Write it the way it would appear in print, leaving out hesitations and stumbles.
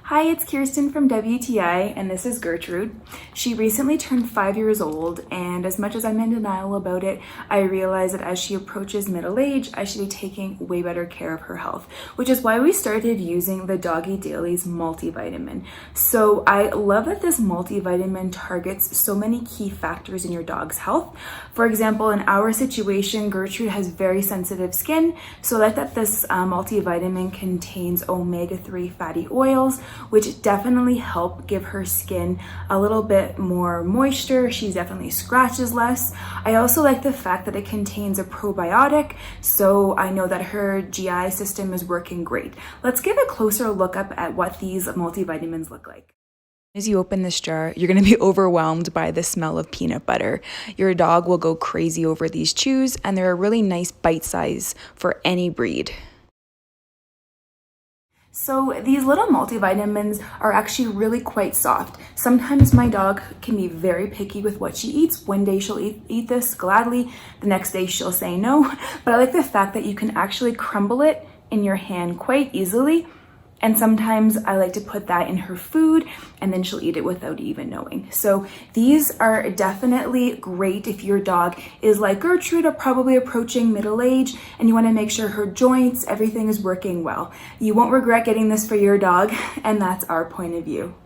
Hi, it's Kirsten from WTI, and this is Gertrude. She recently turned 5 years old, and as much as I'm in denial about it, I realize that as she approaches middle age, I should be taking way better care of her health, which is why we started using the Doggie Dailies multivitamin. So I love that this multivitamin targets so many key factors in your dog's health. For example, in our situation, Gertrude has very sensitive skin, so I like that this multivitamin contains omega-3 fatty oils, which definitely help give her skin a little bit more moisture. She definitely scratches less. I also like the fact that it contains a probiotic, so I know that her GI system is working great. Let's give a closer look up at what these multivitamins look like. As you open this jar, you're going to be overwhelmed by the smell of peanut butter. Your dog will go crazy over these chews, and they're a really nice bite size for any breed. So these little multivitamins are actually really quite soft. Sometimes my dog can be very picky with what she eats. One day she'll eat this gladly, the next day she'll say no. But I like the fact that you can actually crumble it in your hand quite easily. And sometimes I like to put that in her food and then she'll eat it without even knowing. So these are definitely great if your dog is like Gertrude or probably approaching middle age and you want to make sure her joints, everything is working well. You won't regret getting this for your dog, and that's our point of view.